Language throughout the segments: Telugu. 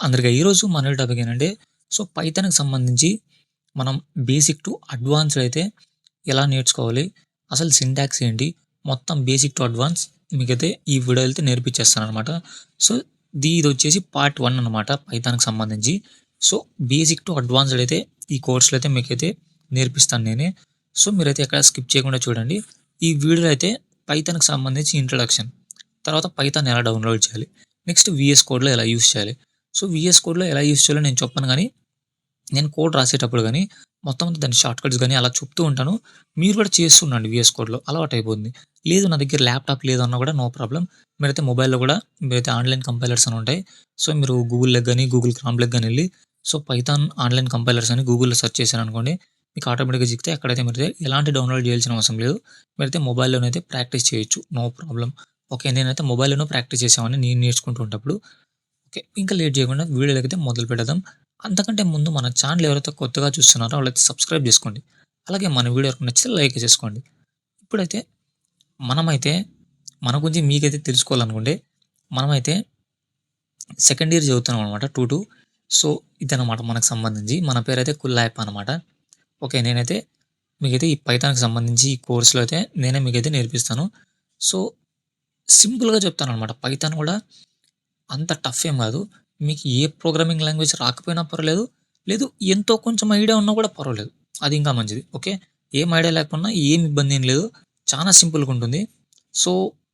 అందరికి ఈరోజు మన టాపిక్ ఏంటంటే పైథాన్‌కి సంబంధించి మనం బేసిక్ టు అడ్వాన్స్‌డ్ అయితే ఎలా నేర్చుకోవాలి? అసలు సింటాక్స్ ఏంటి? మొత్తం బేసిక్ టు అడ్వాన్స్ మీకైతే ఈ వీడియో అయితే నేర్పించేస్తాననమాట. సో, ఇదొచ్చేసి పార్ట్ 1 అనమాట పైథాన్‌కి సంబంధించి. సో, బేసిక్ టు అడ్వాన్స్‌డ్ అయితే ఈ కోర్స్‌లో అయితే మీకైతే నేర్పిస్తాను నేనే. సో, మీరైతే ఎక్కడ స్కిప్ చేయకుండా చూడండి. ఈ వీడియోలో అయితే పైథాన్‌కి సంబంధించి ఇంట్రడక్షన్, తర్వాత పైథాన్ ఎలా డౌన్‌లోడ్ చేయాలి? నెక్స్ట్ వీఎస్ కోడ్‌లో ఎలా యూజ్ చేయాలి? సో, వీఎస్ కోడ్‌లో ఎలా యూజ్ చేయాలో నేను చెప్పను గానీ, నేను కోడ్ రాసేటప్పుడు గానీ, మొత్తం అంతా దాని షార్ట్‌కట్స్ గానీ అలా చెప్తూ ఉంటాను. మీరు కూడా చేస్తూ ఉండండి వీఎస్ కోడ్‌లో అలవాటయిపోతుంది. లేదు నా దగ్గర ల్యాప్‌టాప్ లేదన్నా కూడా నో ప్రాబ్లమ్. మీరైతే మొబైల్‌లో కూడా మీరైతే ఆన్‌లైన్ కంపైలర్స్ అని ఉంటాయి. సో, మీరు గూగుల్‌లోకి గానీ, గూగుల్ క్రామ్‌లోకి గానీ ఎళ్లి పైథాన్ ఆన్‌లైన్ కంపైలర్స్ అని గూగుల్‌లో సెర్చ్ చేశారనుకోండి, మీకు ఆటోమేటిక్‌గా చిక్కితే అక్కడైతే మీరైతే ఎలాంటి డౌన్‌లోడ్ చేయాల్సిన అవసరం లేదు. మీరైతే మొబైల్‌లోనైతే ప్రాక్టీస్ చేయొచ్చు. No problem. ఓకే. నేనైతే మొబైల్‌లోనే ప్రాక్టీస్ చేసేవాడిని నేను నేర్చుకుంటూ ఉన్నప్పుడు. ఓకే. ఇంకా లేట్ చేయకుండా వీడియోలకైతే మొదలు పెడదాం. అంతకంటే ముందు మన ఛానల్ ఎవరైతే కొత్తగా చూస్తున్నారో వాళ్ళైతే సబ్స్క్రైబ్ చేసుకోండి. అలాగే మన వీడియో ఎవరికి నచ్చితే లైక్ చేసుకోండి. ఇప్పుడైతే మనమైతే మన గురించి మీకైతే తెలుసుకోవాలనుకుంటే మనమైతే సెకండ్ ఇయర్ చదువుతున్నాం అనమాట. 2 సో, ఇదనమాట మనకు సంబంధించి. మన పేరైతే కుల్లాయప్ప అనమాట. ఓకే. నేనైతే మీకైతే ఈ పైథాన్‌కి సంబంధించి ఈ కోర్స్‌లో అయితే నేనే మీకైతే నేర్పిస్తాను. సో, సింపుల్‌గా చెప్తాననమాట. పైథాన్ కూడా అంత టఫ్ ఏం గాదు. మీకు ఏ ప్రోగ్రామింగ్ లాంగ్వేజ్ రాకపోయినా పర్వాలేదు. లేదు ఎంతో కొంచెం ఐడియా ఉన్నా కూడా పర్వాలేదు. అది ఇంకా మంచిది. ఓకే. ఏం ఐడియా లేకపోయినా ఏం ఇబ్బంది ఏం లేదు. చానా సింపుల్‌గా ఉంటుంది. సో,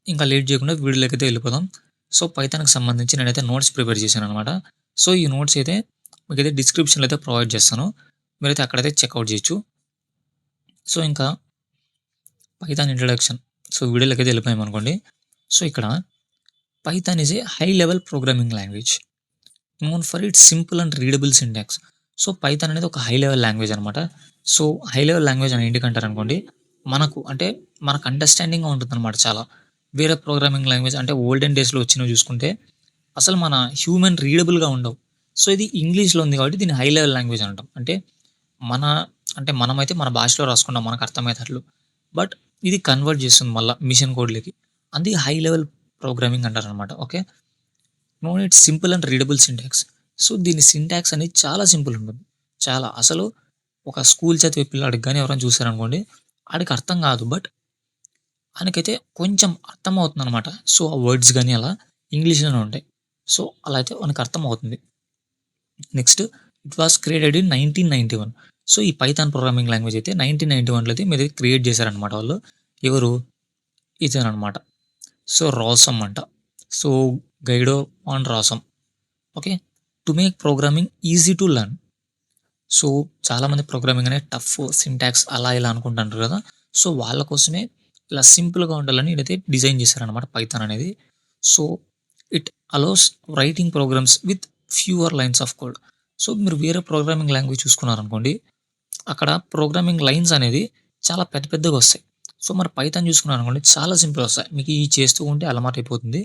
ఇంకా లేట్ చేయకుండా వీడియోలోకైతే వెళ్ళిపోదాం. సో, పైథాన్‌కి సంబంధించి నేనైతే నోట్స్ ప్రిపేర్ చేశాననమాట. సో, ఈ నోట్స్ అయితే మీకైతే డిస్క్రిప్షన్‌లో అయితే ప్రొవైడ్ చేస్తాను. మీరైతే అక్కడైతే చెక్‌ఔట్ చేయొచ్చు. సో, ఇంకా పైథాన్ ఇంట్రడక్షన్. సో, వీడియోలోకైతే వెళ్ళిపోయామనుకోండి. సో, ఇక్కడ Python is a high level programming language. Known for it's simple and readable syntax. So, Python అనేది ఒక హై లెవెల్ లాంగ్వేజ్ అనమాట. సో, హై లెవెల్ లాంగ్వేజ్ అని ఎందుకంటారనుకోండి, అంటే మనకు అండర్‌స్టాండింగ్‌గా ఉంటుందనమాట చాలా. వేరే ప్రోగ్రామింగ్ లాంగ్వేజ్ అంటే ఓల్డెన్ డేస్‌లో వచ్చినవి చూసుకుంటే, అసలు మన హ్యూమన్ రీడబుల్‌గా ఉండవు. సో, ఇది ఇంగ్లీష్‌లో ఉంది కాబట్టి దీన్ని హై లెవెల్ లాంగ్వేజ్ అంటాం. మన మనమైతే మన భాషలో రాసుకున్నాం మనకు అర్థమయ్యేటట్లు. బట్ ఇది కన్వర్ట్ చేస్తుంది మళ్ళా మిషన్ కోడ్‌లకి. అందుకే హై లెవెల్ ప్రోగ్రామింగ్ అంటారనమాట. Okay. No it's simple and readable syntax. So, దీని సింటాక్స్ అనేది చాలా సింపుల్ ఉంటుంది. చాలా. అసలు ఒక స్కూల్ చదివే పిల్లాడికి గాని ఎవరైనా చూసారనుకోండి, ఆడికి అర్థం కాదు. బట్ ఆయనకైతే కొంచెం అర్థమవుతుందనమాట. సో, ఆ వర్డ్స్ గాని అలా ఇంగ్లీష్‌లోనే ఉంటాయి. సో, అలా అయితే వానికి అర్థమవుతుంది. Next it was created in 1991. So, ఈ పైథాన్ ప్రోగ్రామింగ్ లాంగ్వేజ్ అయితే 1991లో అయితే మీరు క్రియేట్ చేశారనమాట వాళ్ళు. ఎవరు? ఇతననమాట. సో, రాసమ్ అంట. So, Guido van Rossum. Okay. To make programming easy to learn. So, చాలామంది ప్రోగ్రామింగ్ అనేది టఫ్ సింటాక్స్ అలా ఇలా అనుకుంటుంటారు కదా! సో, వాళ్ళ కోసమే ఇలా సింపుల్‌గా ఉండాలని ఈడైతే డిజైన్ చేశారనమాట పైథాన్ అనేది. So, it allows writing programs with fewer lines of code. So, మీరు వేరే ప్రోగ్రామింగ్ లాంగ్వేజ్ చూసుకున్నారనుకోండి, అక్కడ ప్రోగ్రామింగ్ లైన్స్ అనేది చాలా పెద్ద పెద్దగొస్తాయి. సో, మరి పైథాన్ చూసుకున్నారనుకోండి చాలా సింపుల్‌గా వస్తాయి. మీకు ఈ చేస్తూ ఉంటే అలవాటైపోతుంది.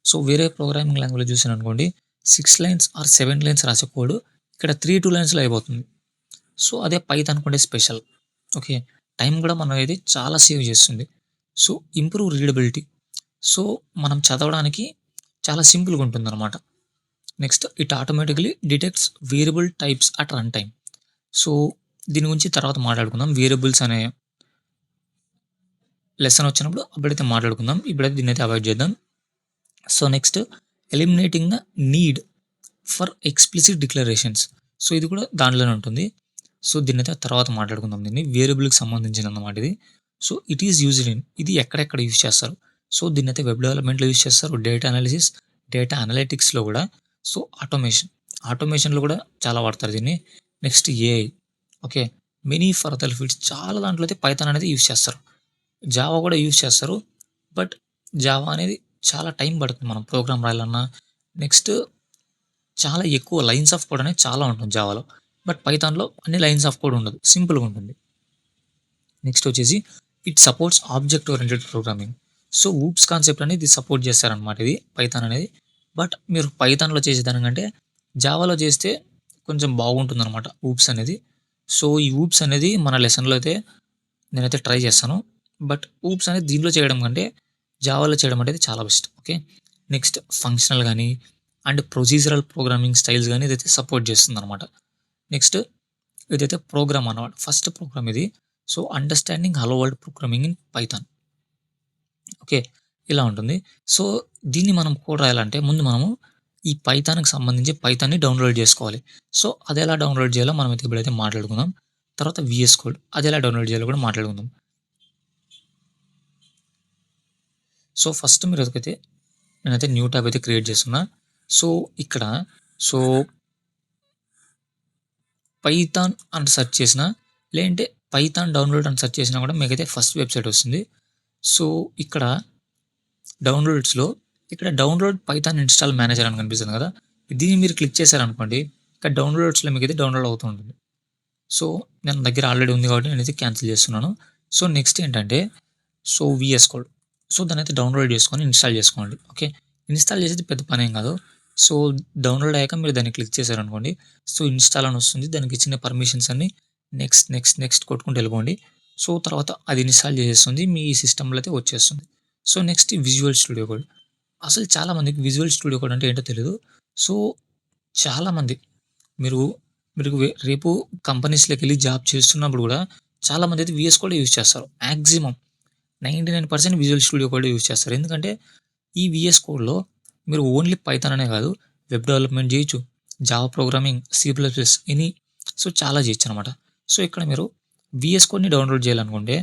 సో, వేరే ప్రోగ్రామింగ్ లాంగ్వేజ్‌లో చూసాననుకోండి 6 లైన్స్ ఆర్ 7 లైన్స్ రాసే కోడ్ ఇక్కడ 2 లైన్స్‌లో అయిపోతుంది. సో, అదే పైథాన్‌కుండే స్పెషల్. ఓకే. టైం గూడా మనకైతే చాలా సేవ్ చేస్తుంది. So, improve readability. సో, మనం చదవడానికి చాలా సింపుల్‌గా ఉంటుందనమాట. Next it automatically detects variable types at run time. So, దీని గురించి తర్వాత మాట్లాడుకుందాం. వేరియబుల్స్ అనే లెసన్ వచ్చినప్పుడు అప్పుడైతే మాట్లాడుకుందాం. ఇప్పుడైతే దీన్నైతే అవాయిడ్ చేద్దాం. So, next eliminating the need for explicit declarations. So, ఇది కూడా దాంట్లోనే ఉంటుంది. సో, దీన్నైతే తర్వాత మాట్లాడుకుందాం దీన్ని. వేరియబుల్‌కి సంబంధించిందన్నమాట ఇది. So, it is used in ఇది ఎక్కడెక్కడ యూజ్ చేస్తారు. సో, దీన్నైతే వెబ్ డెవలప్‌మెంట్‌లో యూజ్ చేస్తారు. డేటా అనాలిసిస్, డేటా అనలిటిక్స్‌లో కూడా. సో, ఆటోమేషన్‌లో కూడా చాలా వాడతారు దీన్ని. Next AI. Okay. Many further fields చాలా దాంట్లో అయితే పైథాన్ అనేది యూజ్ చేస్తారు. జావా కూడా యూజ్ చేస్తారు. బట్ జావా అనేది చాలా టైం పడుతుంది మనం ప్రోగ్రామ్ రాయాలన్నా. నెక్స్ట్ చాలా ఎక్కువ లైన్స్ ఆఫ్ కోడ్ అనేది చాలా ఉంటుంది జావాలో. బట్ పైథాన్‌లో అన్ని లైన్స్ ఆఫ్ కోడ్ ఉండదు. సింపుల్‌గా ఉంటుంది. నెక్స్ట్ వచ్చేసి it supports object oriented programming. So, oops concept అనేది సపోర్ట్ చేస్తారనమాట ఇది పైథాన్ అనేది. బట్ మీరు పైథాన్‌లో చేసేదానికంటే జావాలో చేస్తే కొంచెం బాగుంటుందనమాట ఊప్స్ అనేది. సో, ఈ ఊప్స్ అనేది మన లెసన్‌లో అయితే నేనైతే ట్రై చేస్తాను. బట్ ఊప్స్ అనేది దీంట్లో చేయడం కంటే జావాలో చేయడం అనేది చాలా బెస్ట్. ఓకే. నెక్స్ట్ ఫంక్షనల్ గాని అండ్ ప్రొసీజరల్ ప్రోగ్రామింగ్ స్టైల్స్ గానీ ఇదైతే సపోర్ట్ చేస్తుందనమాట. నెక్స్ట్ ఇదైతే ప్రోగ్రామ్ అన్నమాట. ఫస్ట్ ప్రోగ్రామ్ ఇది. So, understanding hello world programming in Python. Okay. ఇలా ఉంటుంది. సో, దీన్ని మనం కోడ్ రాయాలంటే ముందు మనము ఈ పైథాన్‌కి సంబంధించి పైథాన్‌ని డౌన్‌లోడ్ చేసుకోవాలి. సో, అదెలా డౌన్‌లోడ్ చేయాలో మనమైతే ఇప్పుడైతే మాట్లాడుకుందాం. తర్వాత వీఎస్ కోడ్ అదెలా డౌన్‌లోడ్ చేయాలో కూడా మాట్లాడుకుందాం. సో, ఫస్ట్ మీరైతే నేనైతే న్యూ ట్యాబ్ అయితే క్రియేట్ చేస్తున్నా. సో, ఇక్కడ సో, పైథాన్ అని సెర్చ్ చేసినా, లేదంటే పైథాన్ డౌన్‌లోడ్ అని సెర్చ్ చేసినా కూడా మీకైతే ఫస్ట్ వెబ్‌సైట్ వస్తుంది. సో, ఇక్కడ డౌన్‌లోడ్స్‌లో ఇక్కడ డౌన్‌లోడ్ పైథాన్ ఇన్‌స్టాల్ మేనేజర్ అని కనిపిస్తుంది కదా! దీన్ని మీరు క్లిక్ చేశారనుకోండి, ఇక్కడ డౌన్‌లోడ్స్‌లో మీకైతే డౌన్‌లోడ్ అవుతూ ఉంటుంది. సో, నా దగ్గర ఆల్రెడీ ఉంది కాబట్టి నేనైతే క్యాన్సిల్ చేస్తున్నాను. సో, నెక్స్ట్ ఏంటంటే వీఎస్ కోడ్. సో, దాన్నైతే డౌన్‌లోడ్ చేసుకొని ఇన్‌స్టాల్ చేసుకోండి. ఓకే. ఇన్‌స్టాల్ చేసేది పెద్ద పనేం కాదు. సో, డౌన్‌లోడ్ అయ్యాక మీరు దాన్ని క్లిక్ చేశారనుకోండి, సో, ఇన్‌స్టాల్ అని వస్తుంది. దానికి ఇచ్చిన పర్మిషన్స్ అన్నీ నెక్స్ట్, నెక్స్ట్, నెక్స్ట్ కొట్టుకుంటూ వెళ్ళిపోండి. సో, తర్వాత అది ఇన్‌స్టాల్ చేసేస్తుంది. మీ సిస్టమ్‌లో అయితే వచ్చేస్తుంది. So, next visual studio code. అసలు చాలామందికి విజువల్ స్టూడియో కోడ్ అంటే ఏంటో తెలీదు. సో, చాలామంది మీరు మీరు రేపు కంపెనీస్‌లోకెళ్ళి జాబ్ చేస్తున్నప్పుడు గూడా చాలామంది అయితే వీఎస్ కోడే యూజ్ చేస్తారు. మాక్సిమం 99% విజువల్ స్టూడియో కోడే యూజ్ చేస్తారు. ఎందుకంటే ఈ వీఎస్ కోడ్‌లో మీరు ఓన్లీ పైథాన్ అనే కాదు, వెబ్ డెవలప్‌మెంట్ చేయొచ్చు, Java programming, C plus plus any so, చాలా చేయొచ్చనమాట. సో, ఇక్కడ మీరు వీఎస్ కోడ్‌ని డౌన్‌లోడ్ చేయాలనుకుంటే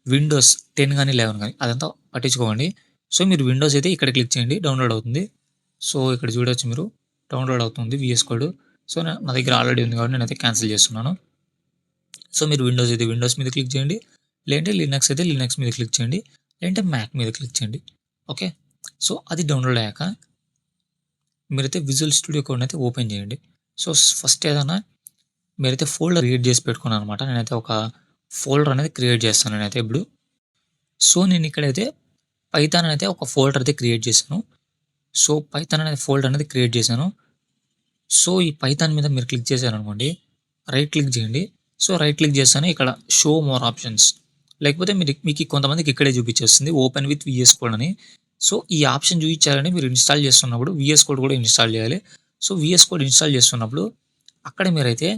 విండోస్ 10 గానీ, 11 గానీ అదంతా పట్టించుకోకండి. సో, మీరు విండోస్ అయితే ఇక్కడ క్లిక్ చేయండి డౌన్‌లోడ్ అవుతుంది. సో, ఇక్కడ చూడొచ్చు మీరు డౌన్‌లోడ్ అవుతుంది వీఎస్ కోడ్. సో, నా దగ్గర ఆల్రెడీ ఉంది కాబట్టి నేనైతే క్యాన్సిల్ చేస్తున్నాను. సో, మీరు విండోస్ అయితే విండోస్ మీద క్లిక్ చేయండి. లేదంటే లినక్స్ అయితే లినక్స్ మీద క్లిక్ చేయండి. లేదంటే మ్యాక్ మీద క్లిక్ చేయండి. ఓకే. సో, అది డౌన్‌లోడ్ అయ్యాక మీరైతే విజువల్ స్టూడియో కోడ్‌ని అయితే ఓపెన్ చేయండి. సో, ఫస్ట్ ఏదైనా మీరైతే ఫోల్డర్ క్రియేట్ చేసి పెట్టుకున్నాననమాట. నేనైతే ఒక ఫోల్డర్ అనేది క్రియేట్ చేస్తాను నేనైతే ఇప్పుడు. సో, నేను ఇక్కడైతే పైథాన్ అయితే ఒక ఫోల్డర్ అయితే క్రియేట్ చేశాను. సో, పైథాన్ అనే ఫోల్డర్ అనేది క్రియేట్ చేశాను. సో, ఈ పైథాన్ మీద మీరు క్లిక్ చేశారనుకోండి, రైట్ క్లిక్ చేయండి. సో, రైట్ క్లిక్ చేస్తేనే ఇక్కడ షో మోర్ ఆప్షన్స్ లేకపోతే మీకు కొంతమందికి ఇక్కడే చూపించేస్తుంది ఓపెన్ విత్ వీఎస్ కోడ్ అని. సో, ఈ ఆప్షన్ చూయించాలని మీరు ఇన్‌స్టాల్ చేస్తున్నప్పుడు వీఎస్ కోడ్ కూడా ఇన్‌స్టాల్ చేయాలి. సో, వీఎస్ కోడ్ ఇన్‌స్టాల్ చేస్తున్నప్పుడు అక్కడ మీరైతే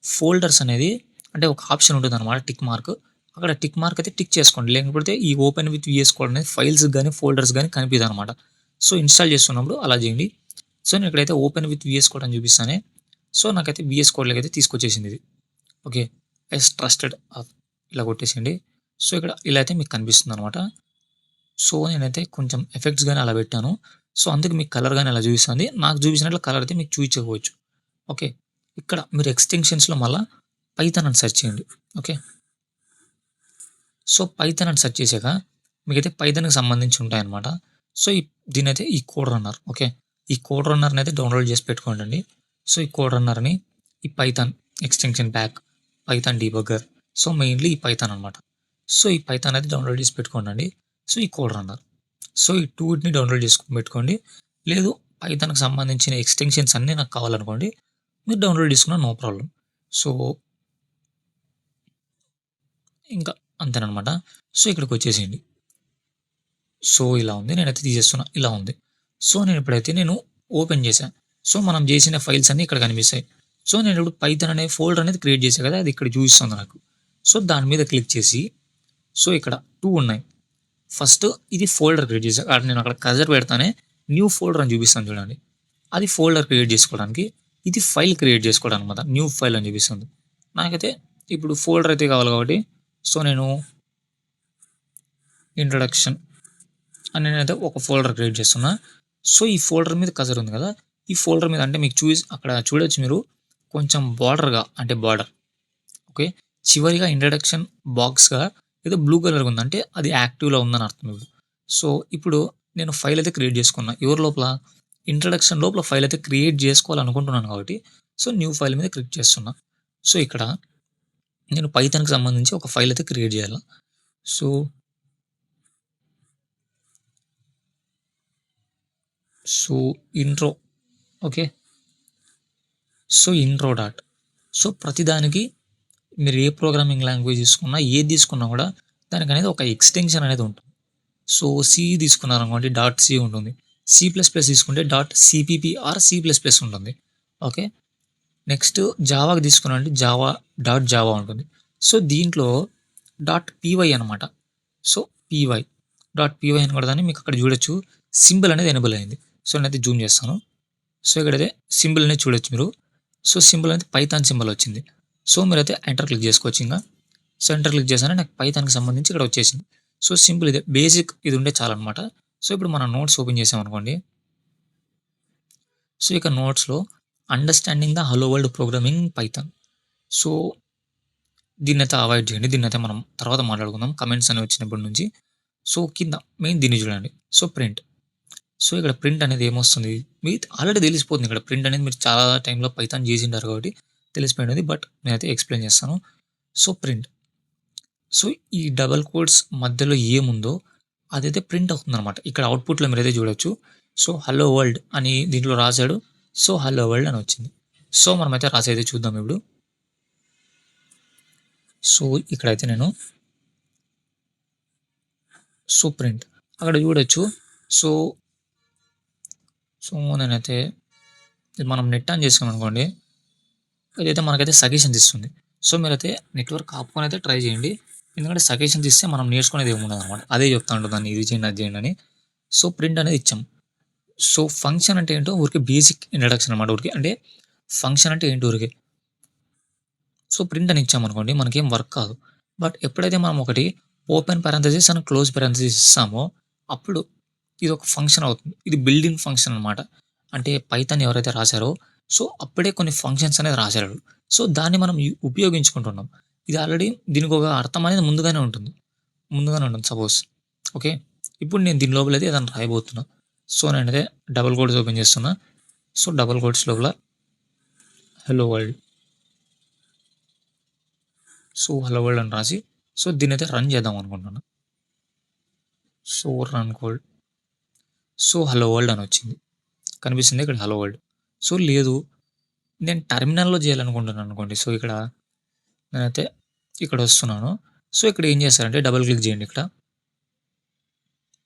ఫోల్డర్స్ అనేది అంటే ఒక ఆప్షన్ ఉంటుందన్నమాట టిక్ మార్క్. అక్కడ టిక్ మార్క్ అయితే టిక్ చేసుకోండి. లేకపోతే ఈ ఓపెన్ విత్ వీఎస్ కోడ్ అనేది ఫైల్స్‌కి గాని, ఫోల్డర్స్ గాని కనిపియదనమాట. సో, ఇన్‌స్టాల్ చేస్తున్నప్పుడు అలా చేయండి. సో, నేను ఇక్కడైతే ఓపెన్ విత్ వీఎస్ కోడ్ అని చూపిస్తానే. సో, నాకైతే వీఎస్ కోడ్‌లోకి అయితే తీసుకొచ్చేసింది ఇది. ఓకే. ఎస్ ట్రస్టెడ్ ఇలా కొట్టేసేయండి. సో, ఇక్కడ ఇలా అయితే మీకు కనిపిస్తుందనమాట. సో, నేనైతే కొంచెం ఎఫెక్ట్స్ గాని అలా పెట్టాను. సో, అందుకు మీకు కలర్ గాని అలా చూపిస్తుంది. నాకు చూపించినట్లు కలర్ అయితే మీకు చూపించకపోవచ్చు. ఓకే. ఇక్కడ మీరు ఎక్స్‌టెన్షన్స్‌లో మళ్ళా పైథాన్ అని సెర్చ్ చేయండి. ఓకే. సో, పైథాన్ అని సెర్చ్ చేశాక మీకైతే పైథాన్‌కి సంబంధించి ఉంటాయన్నమాట. సో, దీన్నైతే ఈ కోడ్ రన్నర్ ఓకే. ఈ కోడ్ రన్నర్‌ని అయితే డౌన్‌లోడ్ చేసి పెట్టుకోండండి. సో, ఈ కోడ్ రన్నర్‌ని ఈ Python extension pack, Python debugger so, mainly ఈ పైథాన్ అనమాట. సో, ఈ పైథాన్ అయితే డౌన్‌లోడ్ చేసి పెట్టుకోండండి. సో, ఈ కోడ్ రన్నర్. సో, ఈ 2ని డౌన్‌లోడ్ చేసుకొని పెట్టుకోండి. లేదు పైథాన్‌కి సంబంధించిన ఎక్స్‌టెన్షన్స్ అన్నీ నాకు కావాలనుకోండి, మీరు డౌన్‌లోడ్ చేసుకున్న నో ప్రాబ్లమ్. సో, ఇంకా అంతేననమాట. సో, ఇక్కడికొచ్చేసేయండి. సో, ఇలా ఉంది. నేనైతే తీసేస్తున్నా. ఇలా ఉంది. సో, నేను ఓపెన్ చేశా. సో, మనం చేసిన ఫైల్స్ అన్నీ ఇక్కడ కనిపిస్తాయి. సో, నేనిప్పుడు పైథాన్ అనే ఫోల్డర్ అనేది క్రియేట్ చేశా కదా! అది ఇక్కడ చూపిస్తుంది నాకు. సో, దాని మీద క్లిక్ చేసి సో, ఇక్కడ 2 ఉన్నాయి. ఫస్ట్ ఇది ఫోల్డర్ క్రియేట్ చేశా. నేను అక్కడ కర్సర్ పెడతానే న్యూ ఫోల్డర్ అని చూపిస్తాను చూడండి. అది ఫోల్డర్ క్రియేట్ చేసుకోవడానికి. ఇది ఫైల్ క్రియేట్ చేసుకోవడం అనమాట. న్యూ ఫైల్ అని చూపిస్తుంది. నాకైతే ఇప్పుడు ఫోల్డర్ అయితే కావాలి కాబట్టి సో, నేను ఇంట్రడక్షన్ అని నేనైతే ఒక ఫోల్డర్ క్రియేట్ చేస్తున్నా. సో, ఈ ఫోల్డర్ మీద కర్సర్ ఉంది కదా! ఈ ఫోల్డర్ మీద అంటే మీకు అక్కడ చూడొచ్చు మీరు కొంచెం బార్డర్‌గా అంటే బార్డర్ ఓకే. చివరిగా ఇంట్రడక్షన్ బాక్స్‌గా ఏదో బ్లూ కలర్‌గా ఉంది. అంటే అది యాక్టివ్‌లో ఉందని అర్థం ఇప్పుడు. సో, ఇప్పుడు నేను ఫైల్ అయితే క్రియేట్ చేసుకున్నా. ఎవరి లోపల? ఇంట్రడక్షన్ లోపల ఫైల్ అయితే క్రియేట్ చేసుకోవాలనుకుంటున్నాను కాబట్టి సో, న్యూ ఫైల్ మీద క్లిక్ చేస్తున్నా. సో, ఇక్కడ నేను పైథాన్‌కి సంబంధించి ఒక ఫైల్ అయితే క్రియేట్ చేయాల. So, so intro okay. So, intro dot so, ప్రతిదానికి మీరు ఏ ప్రోగ్రామింగ్ లాంగ్వేజ్ తీసుకున్నా, ఏది తీసుకున్నా కూడా దానికనేది ఒక ఎక్స్‌టెన్షన్ అనేది ఉంటుంది. సో, సి తీసుకున్నారనుకోండి డాట్ సి ఉంటుంది. C++ తీసుకుంటే .cpp ఆర్ C++ ఉంటుంది. ఓకే. నెక్స్ట్ జావాకి తీసుకున్నామంటే జావా ఉంటుంది. సో దీంట్లో .py అనమాట. సో py అని కొడగానే మీకు అక్కడ చూడొచ్చు సింబల్ అనేది ఎనేబుల్ అయింది. సో నేనైతే జూమ్ చేస్తాను. సో ఇక్కడైతే సింబల్ అనేది చూడొచ్చు మీరు. సో సింబల్ అనేది పైథాన్ సింబల్ వచ్చింది. సో మీరైతే ఎంటర్ క్లిక్ చేసుకోవచ్చు ఇంకా. సో ఎంటర్ క్లిక్ చేశాను నాకు పైథాన్కి సంబంధించి ఇక్కడ వచ్చేసింది. సో సింపుల్ ఇదే బేసిక్ ఇది ఉండే చాలన్నమాట. సో ఇప్పుడు మనం నోట్స్ ఓపెన్ చేసామనుకోండి. సో ఇక నోట్స్లో understanding the hello world programming Python. So దీన్నైతే అవాయిడ్ చేయండి. దీన్నైతే మనం తర్వాత మాట్లాడుకుందాం కమెంట్స్ అనేవి వచ్చినప్పటి నుంచి. సో కింద మెయిన్ దీన్ని చూడండి. So print. సో ఇక్కడ ప్రింట్ అనేది ఏమొస్తుంది మీకు ఆల్రెడీ తెలిసిపోతుంది. ఇక్కడ ప్రింట్ అనేది మీరు చాలా టైంలో పైథాన్ చేసింటారు కాబట్టి తెలిసిపోయినది. బట్ నేనైతే ఎక్స్ప్లెయిన్ చేస్తాను. So print. సో ఈ డబల్ కోట్స్ మధ్యలో ఏముందో అదైతే ప్రింట్ అవుతుందన్నమాట. ఇక్కడ అవుట్పుట్లో మీరైతే చూడొచ్చు. సో హలో వరల్డ్ అని దీంట్లో రాశాడు. సో హలో వరల్డ్ అని వచ్చింది. సో మనమైతే రాసేది చూద్దాం ఇప్పుడు. సో ఇక్కడైతే నేను సో ప్రింట్ అక్కడ చూడొచ్చు. సో సో నేనైతే ఇది మనం నెట్ ఆన్ చేసుకున్నాం అనుకోండి. ఇదైతే మనకైతే సజెషన్స్ ఇస్తుంది. సో మీరైతే నెట్వర్క్ ఆపుకొని అయితే ట్రై చేయండి. ఎందుకంటే సజెషన్స్ ఇస్తే మనం నేర్చుకునేది ఏమి ఉండదు అనమాట. అదే చెప్తా ఉంటుంది దాన్ని ఇది చేయండి అది చేయండి అని. సో ప్రింట్ అనేది ఇచ్చాం. సో ఫంక్షన్ అంటే ఏంటో ఊరికి బేసిక్ ఇంట్రడక్షన్ అనమాట. ఊరికి అంటే ఫంక్షన్ అంటే ఏంటి ఊరికి. సో ప్రింట్ అని ఇచ్చామనుకోండి మనకేం వర్క్ కాదు. బట్ ఎప్పుడైతే మనం ఒకటి open parenthesis and close parenthesis ఇస్తామో అప్పుడు ఇది ఒక ఫంక్షన్ అవుతుంది. ఇది బిల్డింగ్ ఫంక్షన్ అనమాట. అంటే పైథాన్ ఎవరైతే రాశారో సో అప్పుడే కొన్ని ఫంక్షన్స్ అనేది రాశారు. సో దాన్ని మనం ఉపయోగించుకుంటున్నాం. ఇది ఆల్రెడీ దీనికి ఒక అర్థం అనేది ముందుగానే ఉంటుంది సపోజ్. ఓకే. ఇప్పుడు నేను దీని లోపల అయితే ఏదైనా రాయబోతున్నా. సో నేనైతే డబుల్ కోట్స్ ఓపెన్ చేస్తున్నా. సో డబుల్ కోట్స్ లోపల hello world. So hello world అని రాసి సో దీన్ని అయితే రన్ చేద్దాం అనుకుంటున్నా. So run code. So hello world అని వచ్చింది. కనిపిస్తుంది ఇక్కడ హలో వరల్డ్. సో లేదు నేను టెర్మినల్‌లో చేయాలనుకుంటున్నాను అనుకోండి. సో ఇక్కడ నేనైతే ఇక్కడ వస్తున్నాను. సో ఇక్కడ ఏం చేస్తారంటే డబుల్ క్లిక్ చేయండి ఇక్కడ.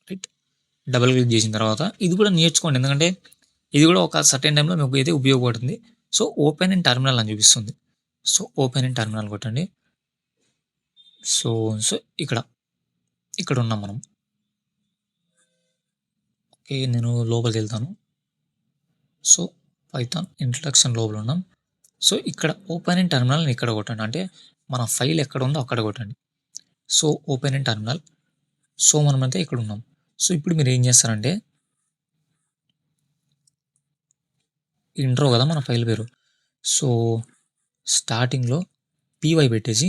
రైట్. డబుల్ క్లిక్ చేసిన తర్వాత ఇది కూడా నేర్చుకోండి. ఎందుకంటే ఇది కూడా ఒక సర్టెన్ టైంలో మీకు అయితే ఉపయోగపడుతుంది. సో ఓపెన్ ఇన్ టెర్మినల్ అని చూపిస్తుంది. సో ఓపెన్ ఇన్ టెర్మినల్ కొట్టండి. సో ఇక్కడ ఉన్నాం మనం. ఓకే. నేను లోపలికి వెళ్తాను. సో పైథాన్ ఇంట్రడక్షన్ లోపల ఉన్నాం. సో ఇక్కడ ఓపెన్ ఇన్ టెర్మినల్ ఇక్కడ కొట్టండి. అంటే మన ఫైల్ ఎక్కడ ఉందో అక్కడ కొట్టండి. So open in terminal. So మనమైతే ఇక్కడ ఉన్నాం. సో ఇప్పుడు మీరు ఏం చేస్తారంటే ఇంట్రో కదా మన ఫైల్ పేరు. సో స్టార్టింగ్లో py పెట్టేసి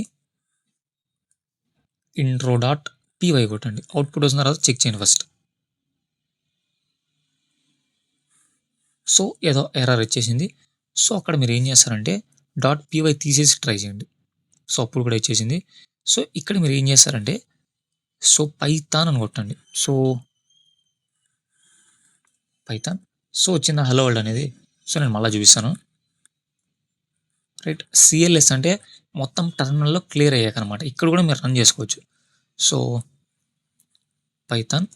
intro.py కొట్టండి. అవుట్పుట్ వస్తున్న తర్వాత చెక్ చేయండి ఫస్ట్. సో ఏదో ఎర్రర్ ఇచ్చేసింది. సో అక్కడ మీరు ఏం చేస్తారంటే .py తీసేసి ట్రై చేయండి. సో అప్పుడు కూడా ఇచ్చేసింది. సో ఇక్కడ మీరు ఏం చేస్తారంటే సో పైథాన్ అని కొట్టండి. So Python. సో వచ్చిందా హలో వరల్డ్ అనేది. సో నేను మళ్ళీ చూపిస్తాను. రైట్. CLS అంటే మొత్తం టెర్మినల్లో క్లియర్ అయ్యాకనమాట. ఇక్కడ కూడా మీరు రన్ చేసుకోవచ్చు. సో పైథాన్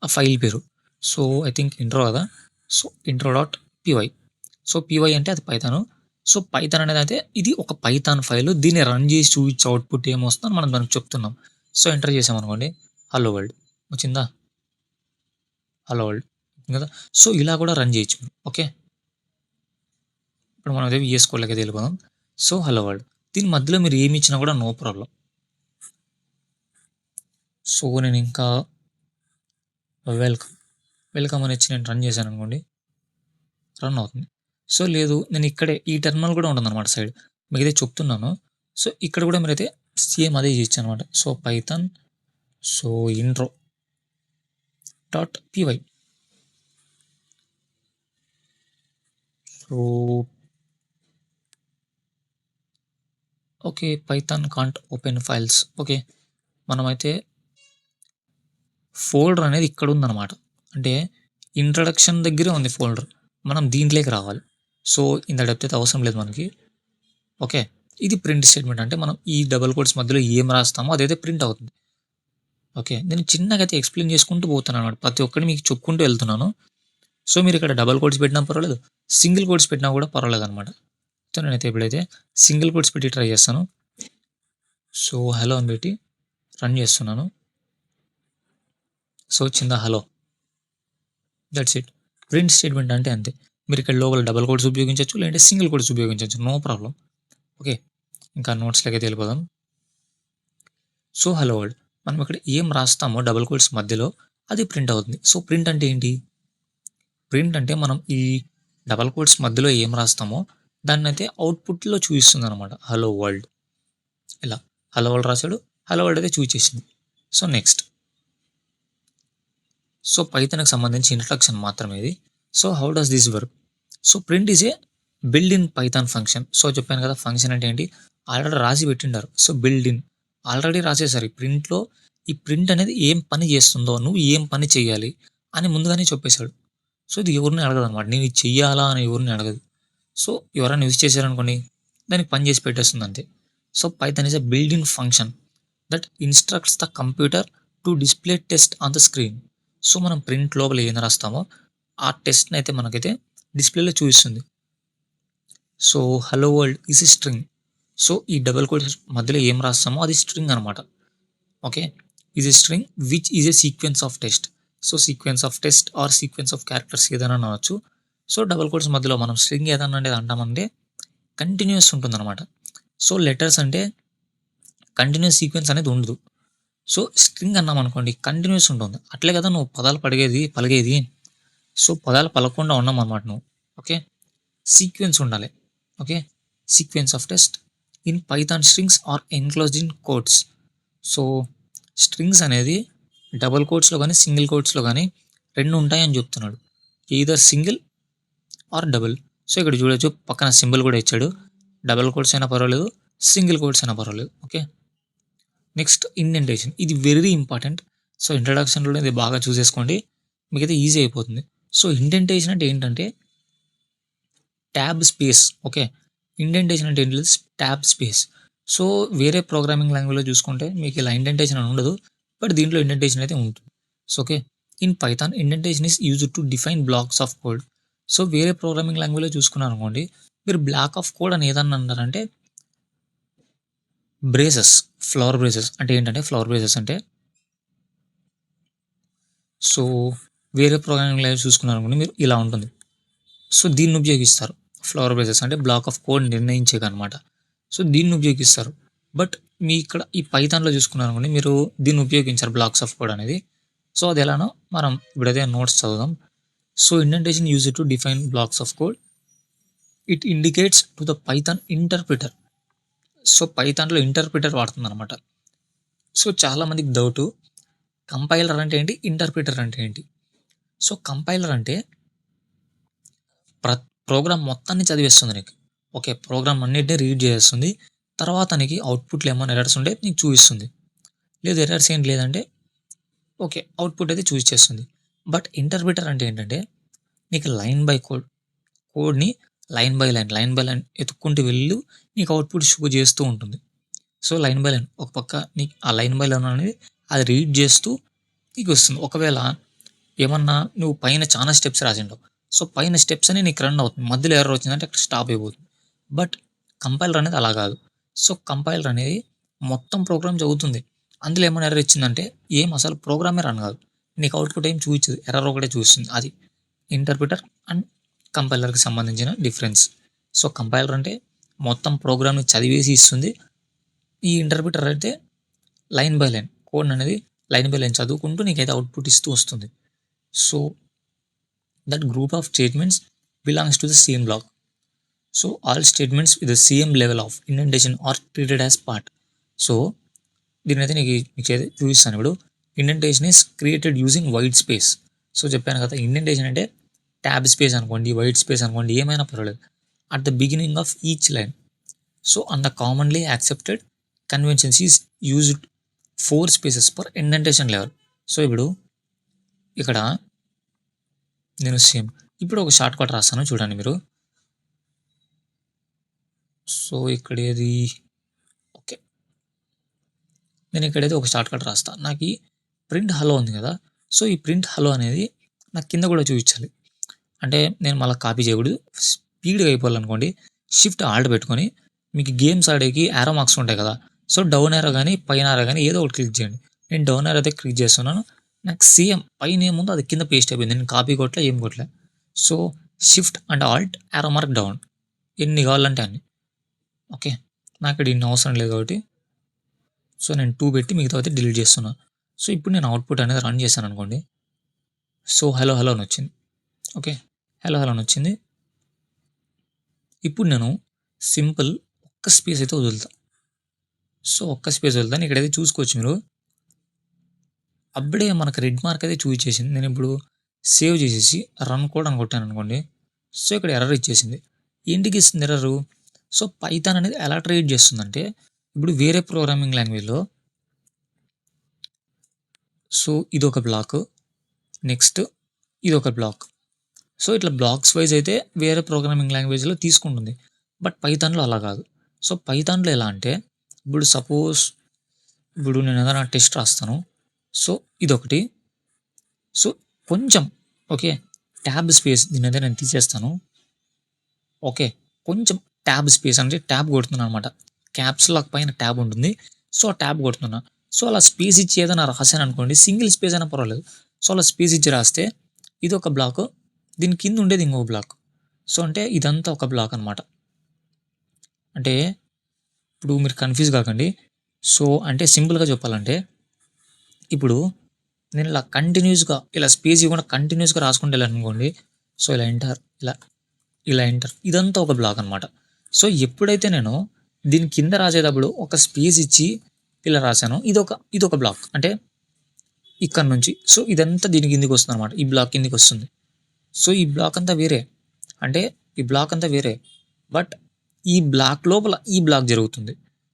ఆ ఫైల్ పేరు. సో ఐ థింక్ ఇంట్రో కదా. So intro.py. సో py అంటే అది పైథాను. సో పైథాన్ అనేది అయితే ఇది ఒక పైథాన్ ఫైల్. దీన్ని రన్ చేసి చూపించే అవుట్పుట్ ఏమొస్తుందో మనం దానికి చెప్తున్నాం. సో ఎంటర్ చేసామనుకోండి హలో వరల్డ్ వచ్చిందా. హలో వరల్డ్ కదా. సో ఇలా కూడా రన్ చేయొచ్చు. ఓకే. ఇప్పుడు మనం అదే VS కోడ్లోకి అయితే వెళ్ళిపోదాం. So hello world. దీని మధ్యలో మీరు ఏమి ఇచ్చినా కూడా నో ప్రాబ్లం. సో నేను ఇంకా వెల్కమ్ అని ఇచ్చి నేను రన్ చేశాను అనుకోండి రన్ అవుతుంది. సో లేదు నేను ఇక్కడే ఈ టెర్మినల్ కూడా ఉంటుంది అనమాట సైడ్ మీకు అయితే చెప్తున్నాను. సో ఇక్కడ కూడా మీరైతే సేమ్ అదే చేయొచ్చు అనమాట. So Python so intro.py. So okay. Python can't open files. Okay. మనమైతే ఫోల్డర్ అనేది ఇక్కడ ఉందన్నమాట. అంటే ఇంట్రడక్షన్ దగ్గరే ఉంది ఫోల్డర్. మనం దీంట్లోకి రావాలి. సో ఇంత డెప్త్ అయితే అవసరం లేదు మనకి. ఓకే. ఇది ప్రింట్ స్టేట్మెంట్. అంటే మనం ఈ డబుల్ కోట్స్ మధ్యలో ఏం రాస్తామో అదైతే ప్రింట్ అవుతుంది. ఓకే. నేను చిన్నగా అయితే ఎక్స్‌ప్లెయిన్ చేసుకుంటూ పోతున్నానన్నమాట. ప్రతి ఒక్కటి మీకు చెప్పుకుంటూ వెళ్తున్నాను. సో, మీరిక్కడ డబుల్ కోట్స్ పెట్టినా పర్వాలేదు, సింగిల్ కోట్స్ పెట్టినా కూడా పర్వాలేదన్నమాట. సో, నేనైతే ఇప్పుడైతే సింగిల్ కోట్స్ పెట్టి ట్రై చేస్తాను. సో, హలో అని పెట్టి రన్ చేస్తున్నాను. సో, వచ్చిందా hello. That's it. Print statement అంటే అంతే. మీరిక్కడ లోపల డబుల్ కోట్స్ ఉపయోగించొచ్చు, లేదంటే సింగిల్ కోట్స్ ఉపయోగించొచ్చు. No problem. ఓకే. ఇంకా నోట్స్‌లోకైతే వెళ్ళిపోదాం. So, hello world. మనం ఇక్కడ ఏం రాస్తామో డబుల్ కోట్స్ మధ్యలో అది ప్రింట్ అవుతుంది. సో, ప్రింట్ అంటే ఏంటి? ప్రింట్ అంటే మనం ఈ డబుల్ కోట్స్ మధ్యలో ఏం రాస్తామో దాన్నైతే అవుట్‌పుట్‌లో చూపిస్తుందనమాట. హలో వరల్డ్ ఇలా. హలో వరల్డ్ రాసాడు. హలో వరల్డ్ అయితే చూపించేసింది. So, next. సో, పైథాన్‌కి సంబంధించి ఇంట్రడక్షన్ మాత్రమే ఇది. So, how does this work? So, print is a built in Python function. So, చెప్పాను కదా ఫంక్షన్ అంటే ఏంటి? ఆల్రెడీ రాసి పెట్టిండారు. సో, బిల్డ్ ఇన్ ఆల్రెడీ రాసేసారు. ఈ ప్రింట్‌లో ఈ ప్రింట్ అనేది ఏం పని చేస్తుందో, నువ్వు ఏం పని చేయాలి అని ముందుగానే చెప్పేసాడు. సో, ఇది ఎవరిని అడగదనమాట. నేను ఇది చెయ్యాలా అని ఎవరిని అడగదు. సో, ఎవరైనా యూజ్ చేశారనుకోండి, దానికి పని చేసి పెట్టేస్తుంది అంతే. So, Python is a built in function that instructs the computer to display test on the screen. So, మనం ప్రింట్ లోపల ఏం రాస్తామో ఆ టెస్ట్‌ని అయితే మనకైతే డిస్‌ప్లేలో చూపిస్తుంది. So, hello world is a string. So, ఈ డబుల్ కోట్స్ మధ్యలో ఏం రాస్తామో అది స్ట్రింగ్ అనమాట. Okay. Is a string which is a sequence of test. So, sequence of test or sequence of characters ఏదైనా అనవచ్చు. సో, డబుల్ కోట్స్ మధ్యలో మనం స్ట్రింగ్ ఏదన్నా అనేది అంటామంటే కంటిన్యూయస్ ఉంటుందన్నమాట. సో, లెటర్స్ అంటే కంటిన్యూయస్ సీక్వెన్స్ అనేది ఉండదు. సో, స్ట్రింగ్ అన్నామనుకోండి కంటిన్యూయస్ ఉంటుంది. అట్లే కదా నువ్వు పదాలు పలిగేది. సో, పదాలు పలకకుండా ఉన్నామనమాట నువ్వు. ఓకే. సీక్వెన్స్ ఉండాలి. Okay. Sequence of test in Python strings are enclosed in quotes. So, strings అనేది డబుల్ కోట్స్‌లో గాని, సింగిల్ కోట్స్‌లో గాని 2 ఉంటాయని చెప్తున్నాడు. Either single or double. So, ఇక్కడ చూడొచ్చు పక్కన సింబల్ కూడా ఇచ్చాడు. డబుల్ కోట్స్ అయినా పర్వాలేదు, సింగిల్ కోట్స్ అయినా పర్వాలేదు. ఓకే. Next indentation. ఇది వెరీ ఇంపార్టెంట్. సో, ఇంట్రడక్షన్‌లోనే ఇది బాగా చూసేసుకోండి. మీకైతే ఈజీ అయిపోతుంది. సో, ఇండెంటేషన్ అంటే ఏంటంటే ట్యాబ్ స్పేస్. ఓకే. ఇండెంటేషన్ అంటే ఏంటి? Tab space. సో, వేరే ప్రోగ్రామింగ్ లాంగ్వేజ్‌లో చూసుకుంటే మీకు ఇలా ఇండెంటేషన్ అని ఉండదు. బట్ దీంట్లో ఇండెంటేషన్ అయితే ఉంటుంది. So, okay. In Python indentation is used to define blocks of code. So, వేరే ప్రోగ్రామింగ్ లాంగ్వేజ్‌లో చూసుకున్నారనుకోండి, మీరు బ్లాక్ ఆఫ్ కోడ్ అని ఏదన్నా అన్నారంటే బ్రేసెస్, ఫ్లవర్ బ్రేసెస్ అంటే ఏంటంటే ఫ్లవర్ బ్రేసెస్ అంటే సో, వేరే ప్రోగ్రామింగ్ లాంగ్వేజ్ చూసుకున్నారనుకోండి మీరు ఇలా ఉంటుంది. సో, దీన్ని ఉపయోగిస్తారు. ఫ్లవర్ బ్రేసెస్ అంటే బ్లాక్ ఆఫ్ కోడ్ నిర్ణయించేకనమాట. సో, దీన్ని ఉపయోగిస్తారు. బట్ మీ ఇక్కడ ఈ పైథాన్‌లో చూసుకున్నారనుకోండి మీరు దీన్ని ఉపయోగించరు బ్లాక్స్ ఆఫ్ కోడ్ అనేది. సో, అది ఎలానో మనం ఇప్పుడైతే నోట్స్ చదువుదాం. So, indentation used to define blocks of code. It indicates to the Python interpreter. So, పైథాన్‌లో ఇంటర్ప్రిటర్ వాడుతుందనమాట. సో, చాలా మందికి డౌటు కంపైలర్ అంటే ఏంటి? ఇంటర్ప్రిటర్ అంటే ఏంటి? సో, కంపైలర్ అంటే ప్రోగ్రామ్ మొత్తాన్ని చదివేస్తుంది నీకు. ఓకే. ప్రోగ్రామ్ అన్నిటిని రీడ్ చేసేస్తుంది. తర్వాత నీకు అవుట్‌పుట్‌లో ఏమన్నా ఎర్రర్స్ ఉంటే నీకు చూపిస్తుంది. లేదు ఎర్రర్స్ ఏం లేదంటే ఓకే. అవుట్‌పుట్ అయితే చూపించేస్తుంది. బట్ ఇంటర్ప్రిటర్ అంటే ఏంటంటే నీకు లైన్ బై కోడ్‌ని లైన్ బై లైన్ ఎతుక్కుంటూ వెళ్ళు నీకు అవుట్‌పుట్ షో చేస్తూ ఉంటుంది. సో, లైన్ బై లైన్ ఒక పక్క నీకు ఆ లైన్ బై లైన్ అనేది అది రీడ్ చేస్తూ నీకొస్తుంది. ఒకవేళ ఏమన్నా నువ్వు పైన చానా స్టెప్స్ రాసింటావు. సో, పైన స్టెప్స్ అని నీకు రన్ అవుతుంది. మధ్యలో ఎర్రర్ వచ్చిందంటే అక్కడ స్టాప్ అయిపోతుంది. బట్ కంపైలర్ అనేది అలా కాదు. సో, కంపైలర్ అనేది మొత్తం ప్రోగ్రామ్ చదువుతుంది. అందులో ఏమైనా ఎర్రర్ ఇచ్చిందంటే ఏం అసలు ప్రోగ్రామే రన్ కాదు. నీకు అవుట్‌పుట్ ఏం చూపించదు. ఎర్రర్ ఒకటే చూపిస్తుంది. అది ఇంటర్ప్రిటర్ అండ్ కంపైలర్‌కి సంబంధించిన డిఫరెన్స్. సో, కంపైలర్ అంటే మొత్తం ప్రోగ్రామ్‌ని చదివేసి ఇస్తుంది. ఈ ఇంటర్ప్రిటర్ అయితే లైన్ బై లైన్ కోడ్ అనేది లైన్ బై లైన్ చదువుకుంటూ నీకైతే అవుట్‌పుట్ ఇస్తూ వస్తుంది. So, that group of statements belongs to the same block. So, all statements with the same level of indentation are treated as part. So, దీన్నైతే నీకు చూపిస్తాను ఇప్పుడు. Indentation is created using white space. So, చెప్పాను కదా ఇండెంటేషన్ అంటే ట్యాబ్ స్పేస్ అనుకోండి, వైట్ స్పేస్ అనుకోండి ఏమైనా పర్వాలేదు. At the beginning of each line. So, and the commonly accepted conventions is used 4 spaces for indentation level. So, ఇప్పుడు ఇక్కడ నేను సేమ్ ఇప్పుడు ఒక షార్ట్ కట్ రాస్తాను చూడండి మీరు. సో, ఇక్కడేది ఓకే. నేను ఇక్కడైతే ఒక షార్ట్ కట్ రాస్తా. నాకీ ప్రింట్ హలో ఉంది కదా, సో ఈ ప్రింట్ హలో అనేది నాకు కింద కూడా చూపించాలి. అంటే నేను మళ్ళీ కాపీ చేయకూడదు, స్పీడ్గా అయిపోవాలనుకోండి షిఫ్ట్ ఆల్ట్ పెట్టుకొని మీకు గేమ్స్ ఆడేకి యారో మార్క్స్ ఉంటాయి కదా, సో డౌన్ యారో కానీ పైన యారో కానీ ఏదో ఒకటి క్లిక్ చేయండి. నేను డౌన్ యారో అయితే క్లిక్ చేస్తున్నాను, నాకు సేమ్ పైన ఏముందో అది కింద పేస్ట్ అయిపోయింది, నేను కాపీ కొట్టలే ఏం కొట్టలే. So shift and alt arrow mark down, ఎన్ని కావాలంటే అన్ని. ఓకే, నాకు ఇక్కడ ఇన్ని అవసరం లేదు కాబట్టి సో నేను 2 పెట్టి మిగతా అయితే డిలీట్ చేస్తున్నా. సో ఇప్పుడు నేను అవుట్పుట్ అనేది రన్ చేశాను అనుకోండి, సో హలో హలో అని వచ్చింది. ఓకే, హలో హలో అని వచ్చింది. ఇప్పుడు నేను సింపుల్ ఒక్క స్పేస్ అయితే వదులుతా. సో ఒక్క స్పేస్ వదులుతాను, ఇక్కడైతే చూసుకోవచ్చు మీరు, అప్పుడే మనకు రెడ్ మార్క్ అయితే చూపించేసింది. నేను ఇప్పుడు సేవ్ చేసేసి రన్ కూడా అని కొట్టాను అనుకోండి, సో ఇక్కడ ఎర్రర్ ఇచ్చేసింది. ఏంటికి ఇస్తుంది ఎర్రరు? సో పైథాన్ అనేది ఎలా ట్రీట్ చేస్తుందంటే, ఇప్పుడు వేరే ప్రోగ్రామింగ్ లాంగ్వేజ్లో సో ఇదొక బ్లాక్, నెక్స్ట్ ఇదొక బ్లాక్, సో ఇట్లా బ్లాక్స్ వైజ్ అయితే వేరే ప్రోగ్రామింగ్ లాంగ్వేజ్లో తీసుకుంటుంది, బట్ పైథాన్లో అలా కాదు. సో పైథాన్లో ఎలా అంటే, ఇప్పుడు సపోజ్ ఇప్పుడు నేను ఏదైనా టెస్ట్ రాస్తాను, సో ఇదొకటి, సో కొంచెం ఓకే ట్యాబ్ స్పేస్ దీని అయితే నేను తీసేస్తాను. ఓకే, కొంచెం ట్యాబ్ స్పేస్ అంటే ట్యాబ్ కొడుతున్నాను అనమాట, క్యాప్స్ లాక్ పైన ట్యాబ్ ఉంటుంది, సో ఆ ట్యాబ్ కొడుతున్నా. సో అలా స్పేస్ ఇచ్చి ఏదైనా రాశాను అనుకోండి, సింగిల్ స్పేస్ అయినా పర్వాలేదు, సో అలా స్పేస్ ఇచ్చి రాస్తే ఇది ఒక బ్లాక్, దీని కింద ఉండేది ఇంకొక బ్లాక్. సో అంటే ఇదంతా ఒక బ్లాక్ అనమాట. అంటే ఇప్పుడు మీరు కన్ఫ్యూజ్ కాకండి. సో అంటే సింపుల్గా చెప్పాలంటే, ఇప్పుడు నేను ఇలా కంటిన్యూస్గా ఇలా స్పేస్ ఇవ్వకుండా కంటిన్యూస్గా రాసుకుంటూ వెళ్ళాను అనుకోండి, సో ఇలా ఎంటర్, ఇలా ఎంటర్, ఇదంతా ఒక బ్లాక్ అనమాట. సో ఎప్పుడైతే నేను దీని కింద రాసేటప్పుడు ఒక స్పేస్ ఇచ్చి ఇలా రాశాను, ఇదొక బ్లాక్, అంటే ఇక్కడ నుంచి సో ఇదంతా దీని కిందికి వస్తుంది అనమాట, ఈ బ్లాక్ కిందికి వస్తుంది. సో ఈ బ్లాక్ అంతా వేరే, అంటే ఈ బ్లాక్ అంతా వేరే, బట్ ఈ బ్లాక్ లోపల ఈ బ్లాక్ జరుగుతుంది.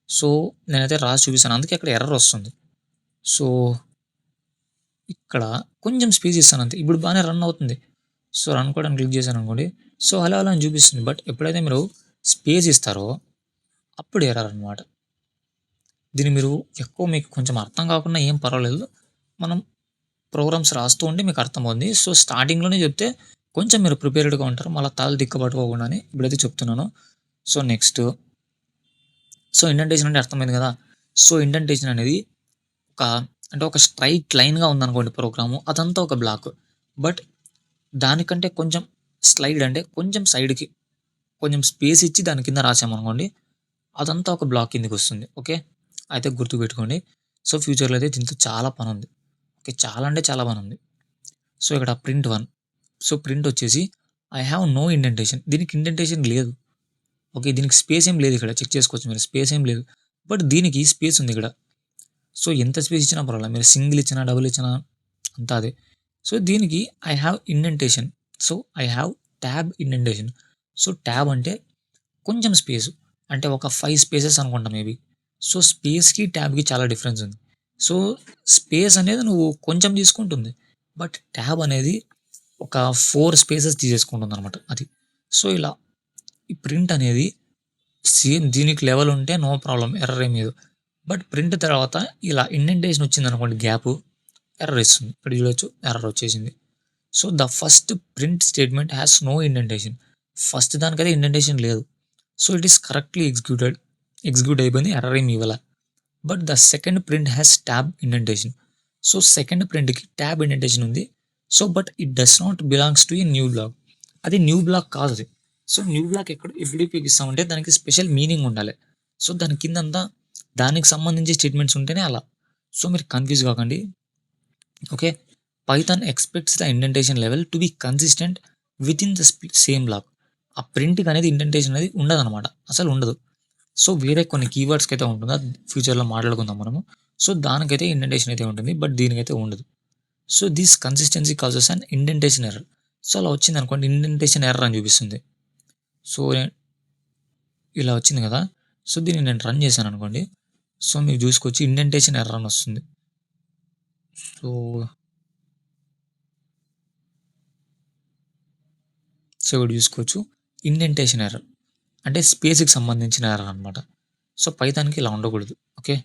సో నేనైతే రాసి చూపిస్తాను, అందుకే అక్కడ ఎర్రర్ వస్తుంది. సో ఇక్కడ కొంచెం స్పేస్ ఇస్తాను అంతే, ఇప్పుడు బాగానే రన్ అవుతుంది. సో రన్ కూడా క్లిక్ చేశాను అనుకోండి, సో అలా అలా అని చూపిస్తుంది, బట్ ఎప్పుడైతే మీరు స్పేస్ ఇస్తారో అప్పుడు ఎర్రర్ అనమాట. దీన్ని మీరు ఎక్కువ మీకు కొంచెం అర్థం కాకుండా ఏం పర్వాలేదు, మనం ప్రోగ్రామ్స్ రాస్తూ ఉంటే మీకు అర్థమవుతుంది. సో స్టార్టింగ్లోనే చెప్తే కొంచెం మీరు ప్రిపేర్డ్గా ఉంటారు, మళ్ళీ తల దిక్కబట్టుకోకుండా అని ఇప్పుడైతే చెప్తున్నాను. సో నెక్స్ట్, సో ఇండెంటేషన్ అంటే అర్థమైంది కదా. సో ఇండెంటేషన్ అనేది ఒక అంటే ఒక స్ట్రైట్ లైన్గా ఉందనుకోండి ప్రోగ్రాము, అదంతా ఒక బ్లాక్, బట్ దానికంటే కొంచెం స్లైడ్ అంటే కొంచెం సైడ్కి కొంచెం స్పేస్ ఇచ్చి దాని కింద రాసామనుకోండి, అదంతా ఒక బ్లాక్ కిందకి వస్తుంది. ఓకే, అయితే గుర్తుపెట్టుకోండి. సో ఫ్యూచర్లో అయితే దీంతో చాలా పని ఉంది. ఓకే, చాలా అంటే చాలా పని ఉంది. సో ఇక్కడ ప్రింట్ 1, సో ప్రింట్ వచ్చేసి ఐ హ్యావ్ నో ఇండెంటేషన్, దీనికి ఇండెంటేషన్ లేదు. ఓకే, దీనికి స్పేస్ ఏం లేదు, ఇక్కడ చెక్ చేసుకోవచ్చు మీరు, స్పేస్ ఏం లేదు, బట్ దీనికి స్పేస్ ఉంది ఇక్కడ. సో ఎంత స్పేస్ ఇచ్చినా పర్వాలేదు, మీరు సింగిల్ ఇచ్చినా డబుల్ ఇచ్చినా అంతా అదే. సో దీనికి I have indentation, so I have tab indentation. So tab అంటే కొంచెం స్పేస్, అంటే ఒక 5 స్పేసెస్ అనుకుంటా మేబీ. సో స్పేస్కి ట్యాబ్కి చాలా డిఫరెన్స్ ఉంది. సో స్పేస్ అనేది నువ్వు కొంచెం తీసుకుంటుంది, బట్ ట్యాబ్ అనేది ఒక 4 స్పేసెస్ తీసేసుకుంటుంది అనమాట అది. సో ఇలా ఈ ప్రింట్ అనేది సేమ్ దీనికి లెవెల్ ఉంటే నో ప్రాబ్లం, ఎర్రర్ ఏం లేదు, బట్ ప్రింట్ తర్వాత ఇలా ఇండెంటేషన్ వచ్చింది అనుకోండి, గ్యాప్, ఎర్రర్ ఇస్తుంది. ఇక్కడ చూడొచ్చు ఎర్రర్ వచ్చేసింది. So the first print statement has no indentation, first దానికైతే ఇండెంటేషన్ లేదు, so it is correctly execute అయిపోయింది, ఎర్రర్ ఏమి ఇవ్వాల. But the second print has tab indentation, so second ప్రింట్కి ట్యాబ్ ఇండెంటేషన్ ఉంది. So but it does not belongs to a new block, అది న్యూ బ్లాక్ కాదు అది. సో న్యూ బ్లాక్ ఎప్పుడు ఉపయోగిస్తామంటే దానికి స్పెషల్ మీనింగ్ ఉండాలి. సో దాని కిందంతా దానికి సంబంధించి స్టేట్మెంట్స్ ఉంటేనే అలా. సో మీరు కన్ఫ్యూజ్ కాకండి. Okay, Python expects the indentation level to be consistent with in the same block. ఆ ప్రింట్కి అనేది ఇండెంటేషన్ అనేది ఉండదు అనమాట, అసలు ఉండదు. సో వేరే కొన్ని కీవర్డ్స్కి అయితే ఉంటుందా ఫ్యూచర్లో మాట్లాడుకుందాం మనము. సో దానికైతే ఇండెంటేషన్ అయితే ఉంటుంది, బట్ దీనికైతే ఉండదు. So this consistency causes and indentation error. So అలా వచ్చింది అనుకోండి, ఇండెంటేషన్ ఎర్రర్ అని చూపిస్తుంది. సో ఇలా వచ్చింది కదా, సో దీన్ని నేను రన్ చేశాను అనుకోండి, సో మీరు చూసుకోవచ్చు ఇండెంటేషన్ ఎర్రర్ అని వస్తుంది. సో ఇక్కడ చూసుకోవచ్చు ఇండెంటేషన్ ఎర్రర్ అంటే స్పేస్కి సంబంధించిన ఎర్రర్ అనమాట. సో పైథాన్కి ఇలా ఉండకూడదు. ఓకే,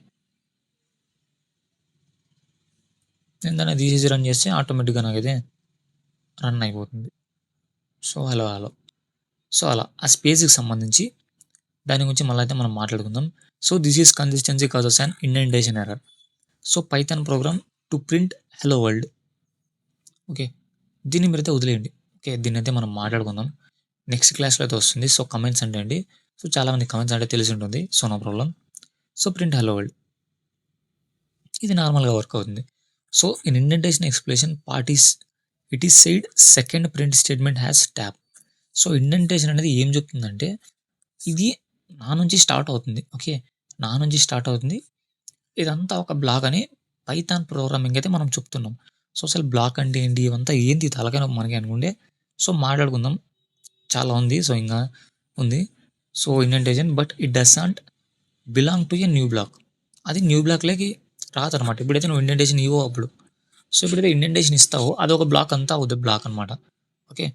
నేను దాన్ని తీసేసి రన్ చేస్తే ఆటోమేటిక్గా నాకైతే రన్ అయిపోతుంది. So hello. సో అలా ఆ స్పేస్కి సంబంధించి దాని గురించి మళ్ళీ అయితే మనం మాట్లాడుకుందాం. So this is consistency causes and indentation error. So Python program to print hello world. Okay, దీన్ని మీరైతే వదిలేయండి. ఓకే, దీన్ని అయితే మనం మాట్లాడుకుందాం నెక్స్ట్ క్లాస్లో అయితే వస్తుంది. సో కమెంట్స్ అంటే అండి, సో చాలామంది కమెంట్స్ అంటే తెలిసి ఉంటుంది. So no problem. So print hello world ఇది నార్మల్గా వర్క్ అవుతుంది. So in indentation explanation part is it is side second print statement has tab. So indentation అనేది ఏం చెప్తుందంటే ఇది నా నుంచి స్టార్ట్ అవుతుంది. ఓకే, నా నుంచి స్టార్ట్ అవుతుంది. ఇదంతా ఒక బ్లాక్ అని పైథాన్ ప్రోగ్రామింగ్ అయితే మనం చెప్తున్నాం. సో అసలు బ్లాక్ అంటే ఏంటి, ఇవంతా ఏంటి తలకైనా మనకి అనుకుంటే సో మాట్లాడుకుందాం. చాలా ఉంది. సో ఇంకా ఉంది. So indentation but it does not belong to a new block. అది న్యూ బ్లాక్లోకి రాదనమాట. ఇప్పుడైతే నువ్వు ఇండెంటేషన్ ఇవ్వవు అప్పుడు. సో ఎప్పుడైతే ఇండెంటేషన్ ఇస్తావో అదొక బ్లాక్ అంతా అవుతుంది బ్లాక్ అనమాట. ఓకే,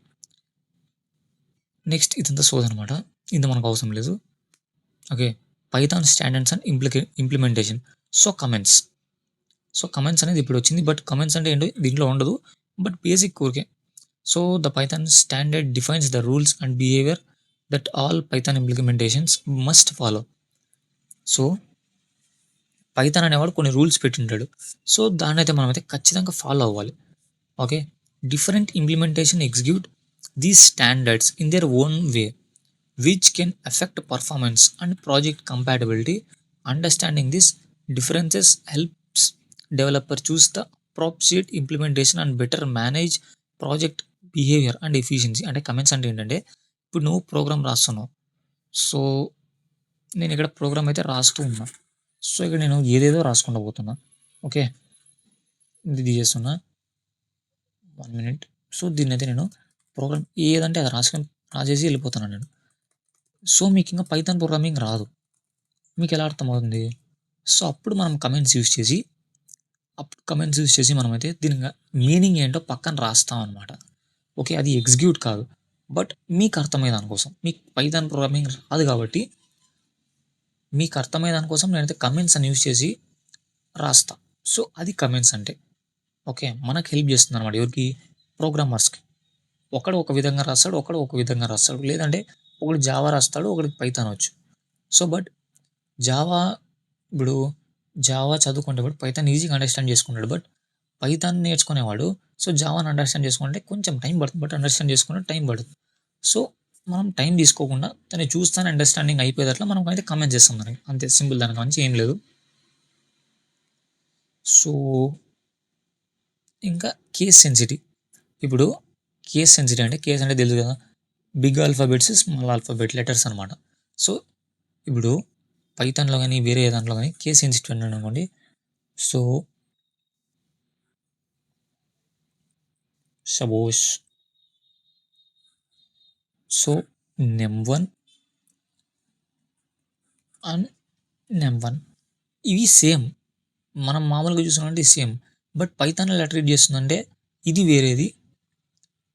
నెక్స్ట్ ఇదంతా సోదనమాట. ఇది మనకు అవసరం లేదు. Okay, Python standards and implementation. So comments. So comments అనేది ఇప్పుడు వచ్చింది. బట్ కమెంట్స్ అంటే ఏంటో దీంట్లో ఉండదు. బట్ బేసిక్ ఊరికే. So the Python standard defines the rules and behaviour that all Python implementations must follow. So Python అనేవాడు కొన్ని రూల్స్ పెట్టింటాడు. సో దాన్ని అయితే మనం అయితే ఖచ్చితంగా ఫాలో అవ్వాలి. Okay, different implementation execute these standards in their own way which can affect performance and project compatibility. Understanding these differences helps developer choose the appropriate implementation and better manage project behavior and efficiency. అంటే కమెంట్స్ అంటే ఏంటంటే ఇప్పుడు నువ్వు ప్రోగ్రామ్ రాస్తున్నావు. సో నేను ఇక్కడ ప్రోగ్రామ్ అయితే రాస్తూ ఉన్నా. సో ఇక్కడ నేను ఏదేదో రాసుకుంటూ పోతున్నా. ఓకే, ఇది తీసేస్తున్నా 1 minute. సో దీన్ని అయితే నేను ప్రోగ్రామ్ ఏదంటే అది రాసేసి వెళ్ళిపోతున్నాను నేను. సో మీకు ఇంకా పైథాన్ ప్రోగ్రామింగ్ రాదు. మీకు ఎలా అర్థమవుతుంది? సో అప్పుడు మనం కమెంట్స్ యూజ్ చేసి మనమైతే దీని మీనింగ్ ఏంటో పక్కన రాస్తాం అనమాట. ఓకే, అది ఎగ్జిక్యూట్ కాదు. బట్ మీకు అర్థమయ్యే దానికోసం, మీకు పైథాన్ ప్రోగ్రామింగ్ రాదు కాబట్టి మీకు అర్థమయ్యే దానికోసం నేనైతే కమెంట్స్ అని యూజ్ చేసి రాస్తా. సో అది కమెంట్స్ అంటే. ఓకే, మనకు హెల్ప్ చేస్తుంది అనమాట. ఎవరికి? ప్రోగ్రామర్స్కి. ఒకడు ఒక విధంగా రాస్తాడు, ఒకడు ఒక విధంగా రాస్తాడు. లేదంటే ఒకడు జావా రాస్తాడు, ఒకడికి పైథాన్ వచ్చు. సో బట్ ఇప్పుడు జావా చదువుకుంటే పైథాన్ ఈజీగా అండర్స్టాండ్ చేసుకుంటాడు. బట్ పైథాన్ నేర్చుకునేవాడు సో జావాని అండర్స్టాండ్ చేసుకుంటే కొంచెం టైం పడుతుంది. బట్ అండర్స్టాండ్ చేసుకుంటే టైం పడుతుంది. సో మనం టైం తీసుకోకుండా దాన్ని చూస్తాను అండర్స్టాండింగ్ అయిపోయేటట్లా మనం అయితే కమెంట్ చేస్తాం దానికి. అంతే సింపుల్, దానికి మంచి ఏం లేదు. సో ఇంకా కేస్ సెన్సిటివ్. ఇప్పుడు కేస్ సెన్సిటివ్ అంటే కేస్ అంటే తెలుసు కదా, big alphabets, small alphabet letters అనమాట. సో ఇప్పుడు పైథాన్లో కానీ వేరే దాంట్లో కానీ కేస్ సెన్సిటివ్ అని అనుకోండి. So suppose so nem1 and nem1 ఇవి సేమ్. మనం మామూలుగా చూసినామంటే సేమ్. బట్ పైథాన్ ఎలా ట్రీట్ చేస్తుందంటే ఇది వేరేది,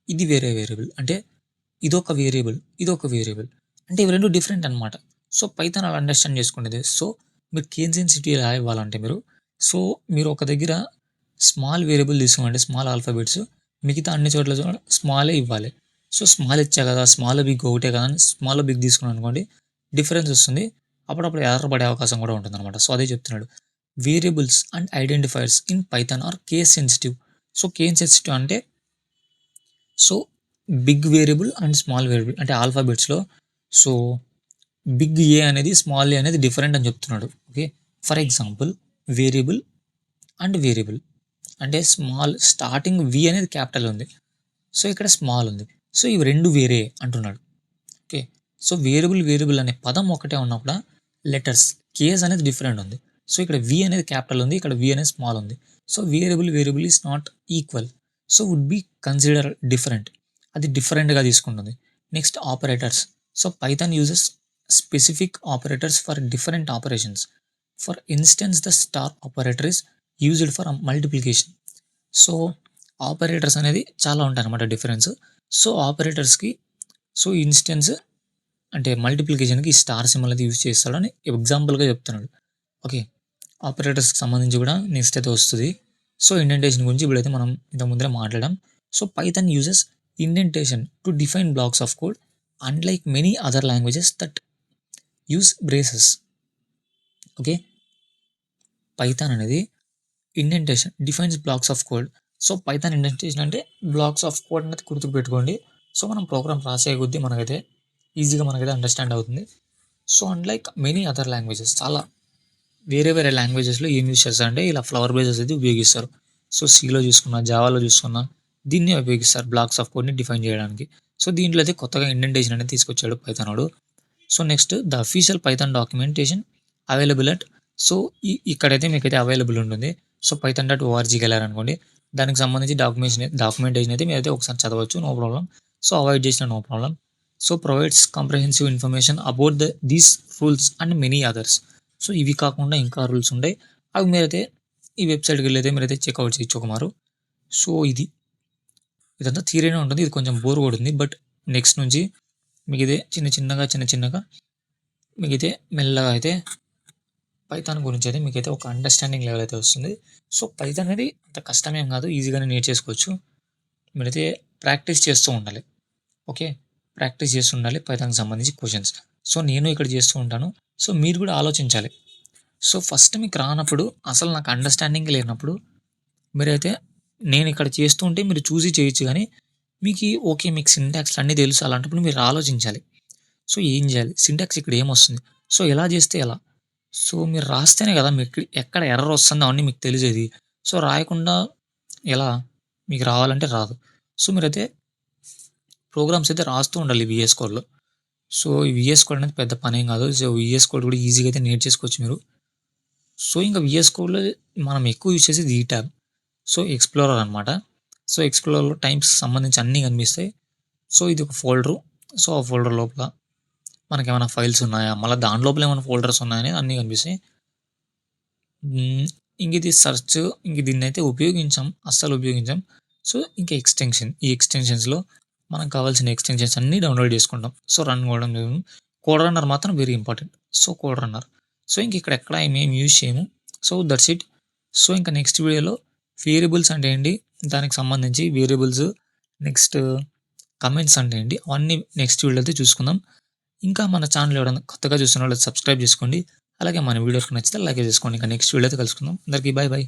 ఇది వేరే వేరియబుల్. అంటే ఇదొక వేరియబుల్, ఇదొక వేరియబుల్. అంటే ఇవి రెండు డిఫరెంట్ అనమాట. సో పైథాన్ అలా అండర్స్టాండ్ చేసుకునేది. సో మీరు కేస్ సెన్సిటివ్ ఎలా ఇవ్వాలంటే మీరు ఒక దగ్గర స్మాల్ వేరియబుల్ తీసుకోండి, స్మాల్ ఆల్ఫాబెట్స్. మిగతా అన్ని చోట్ల స్మాలే ఇవ్వాలి. సో స్మాల్ ఇచ్చా కదా, స్మాల్ బిగ్ ఒకటే కదా అని స్మాల్ బిగ్ తీసుకున్నాను అనుకోండి, డిఫరెన్స్ వస్తుంది. అప్పుడప్పుడు ఎర్రర్ పడే అవకాశం కూడా ఉంటుంది అనమాట. సో అదే చెప్తున్నాడు. Variables and identifiers in Python are case sensitive. So case sensitive అంటే so big variable and small variable అంటే ఆల్ఫాబెట్స్లో సో బిగ్ ఏ అనేది స్మాల్ ఏ అనేది డిఫరెంట్ అని చెప్తున్నాడు. Okay, for example variable and variable అంటే స్మాల్ స్టార్టింగ్ వి అనేది క్యాపిటల్ ఉంది, సో ఇక్కడ స్మాల్ ఉంది. సో ఇవి రెండు వేరే అంటున్నాడు. ఓకే, సో వేరియబుల్ అనే పదం ఒకటే ఉన్నా కూడా లెటర్స్ కేస్ అనేది డిఫరెంట్ ఉంది. సో ఇక్కడ వి అనేది క్యాపిటల్ ఉంది, ఇక్కడ వి అనేది స్మాల్ ఉంది. So variable is not equal. So would be consider different. అది డిఫరెంట్గా తీసుకుంటుంది. Next operators. So Python uses specific operators for different operations. For instance the star operator is used for multiplication. So operators అనేది చాలా ఉంటాయి అన్నమాట డిఫరెన్స్. సో ఆపరేటర్స్కి సో ఇన్స్టెన్స్ అంటే మల్టిప్లికేషన్కి స్టార్ సింబల్ అయితే యూజ్ చేస్తాడని ఎగ్జాంపుల్గా చెప్తున్నాడు. ఓకే, ఆపరేటర్స్కి సంబంధించి కూడా నెక్స్ట్ అయితే వస్తుంది. సో ఇండెంటేషన్ గురించి ఇప్పుడైతే మనం ఇంతకు ముందరే మాట్లాడాం. So Python uses indentation to define blocks of code unlike many other languages that use braces. Okay, Python అనేది indentation defines blocks of code. So Python indentation అంటే బ్లాక్స్ ఆఫ్ కోడ్ అనేది గుర్తుపెట్టుకోండి. సో మనం ప్రోగ్రామ్ రాసే కొద్దీ మనకైతే ఈజీగా మనకైతే అండర్స్టాండ్ అవుతుంది. So unlike many other languages, చాలా వేరే వేరే లాంగ్వేజెస్లో ఏం యూజ్ చేస్తారంటే ఇలా ఫ్లవర్ బేసెస్ అయితే ఉపయోగిస్తారు. సో సిలో చూసుకున్నా, జావాలో చూసుకున్నా దీన్ని ఉపయోగిస్తారు బ్లాక్స్ ఆఫ్ కోడ్ని డిఫైన్ చేయడానికి. సో దీంట్లో అయితే కొత్తగా ఇండెంటేషన్ అనేది తీసుకొచ్చాడు పైథానోడు. So next the official Python documentation available at, so ఇక్కడైతే మీకైతే అవైలబుల్ ఉంటుంది. సో python.orgకి వెళ్ళారనుకోండి, దానికి సంబంధించి డాక్యుమెంటేషన్ అయితే మీరైతే ఒకసారి చదవచ్చు, నో ప్రాబ్లం. సో అవాయిడ్ చేసిన no problem. So provides comprehensive information about these rules and many others. So ఇవి కాకుండా ఇంకా రూల్స్ ఉంటాయి, అవి మీరైతే ఈ వెబ్సైట్కి వెళ్ళైతే మీరైతే చెక్అవుట్ చేయొచ్చు ఒకమారు. సో ఇదంతా థియరీనే ఉంటుంది, ఇది కొంచెం బోర్ కొడుతుంది. బట్ నెక్స్ట్ నుంచి మీకు ఇదే చిన్న చిన్నగా మీకు అయితే మెల్లగా అయితే పైథాన్ గురించి అయితే మీకైతే ఒక అండర్స్టాండింగ్ లెవెల్ అయితే వస్తుంది. సో పైథాన్ అనేది అంత కష్టమేం కాదు, ఈజీగానే నేర్చేసుకోవచ్చు. మీరైతే ప్రాక్టీస్ చేస్తూ ఉండాలి. ఓకే, ప్రాక్టీస్ చేస్తూ ఉండాలి పైథాన్కి సంబంధించి క్వశ్చన్స్. సో నేను ఇక్కడ చేస్తూ ఉంటాను, సో మీరు కూడా ఆలోచించాలి. సో ఫస్ట్ మీకు రానప్పుడు, అసలు నాకు అండర్స్టాండింగ్ లేనప్పుడు మీరైతే నేను ఇక్కడ చేస్తూ ఉంటే మీరు చూసి చేయొచ్చు, కానీ మీకు ఓకే మీకు సింటాక్స్లు అన్నీ తెలుసు, అలాంటప్పుడు మీరు ఆలోచించాలి. సో ఏం చేయాలి, సింటాక్స్ ఇక్కడ ఏమొస్తుంది, సో ఎలా చేస్తే ఎలా. సో మీరు రాస్తేనే కదా మీకు ఎక్కడ ఎర్రర్ వస్తుందో అవన్నీ మీకు తెలిసేది. సో రాయకుండా ఎలా మీకు రావాలంటే రాదు. సో మీరైతే ప్రోగ్రామ్స్ అయితే రాస్తూ ఉండాలి విఎస్ కోడ్లో. సో ఈ విఎస్ కోడ్ అనేది పెద్ద పనేం కాదు. సో విఎస్ కోడ్ కూడా ఈజీగా అయితే నేర్చేసుకోవచ్చు మీరు. సో ఇంకా విఎస్ కోడ్లో మనం ఎక్కువ యూజ్ చేసేది ఈ ట్యాబ్, సో ఎక్స్ప్లోరర్ అనమాట. సో ఎక్స్ప్లోరర్లో టైమ్స్ సంబంధించి అన్నీ కనిపిస్తాయి. సో ఇది ఒక ఫోల్డరు. సో ఆ ఫోల్డర్ లోపల మనకేమైనా ఫైల్స్ ఉన్నాయా, మళ్ళీ దాని లోపల ఏమైనా ఫోల్డర్స్ ఉన్నాయని అన్నీ కనిపిస్తాయి. ఇంక ఇది సెర్చ్, ఇంక దీన్నైతే అస్సలు ఉపయోగించాం. సో ఇంకా ఈ ఎక్స్టెన్షన్స్లో మనకు కావాల్సిన ఎక్స్టెన్షన్స్ అన్నీ డౌన్లోడ్ చేసుకుంటాం. సో రన్ కూడా కోడ్ రన్నర్ మాత్రం very important. So code runner, so ఇంక ఇక్కడ ఎక్కడ మేము యూజ్ చేయము. So that's it. సో ఇంకా నెక్స్ట్ వీడియోలో వేరియబుల్స్ అంటే ఏంటి, దానికి సంబంధించి వేరియబుల్స్, నెక్స్ట్ కమెంట్స్ అంటే ఏంటి, అవన్నీ నెక్స్ట్ వీడియో అయితే చూసుకుందాం. ఇంకా మన ఛానల్ ఎవరైనా కొత్తగా చూస్తున్న వాళ్ళు సబ్స్క్రైబ్ చేసుకోండి. అలాగే మన వీడియోకి నచ్చితే లైక్ చేసుకోండి. ఇంకా నెక్స్ట్ వీడియో అయితే కలుసుకుందాం. అందరికీ బాయ్ బాయ్.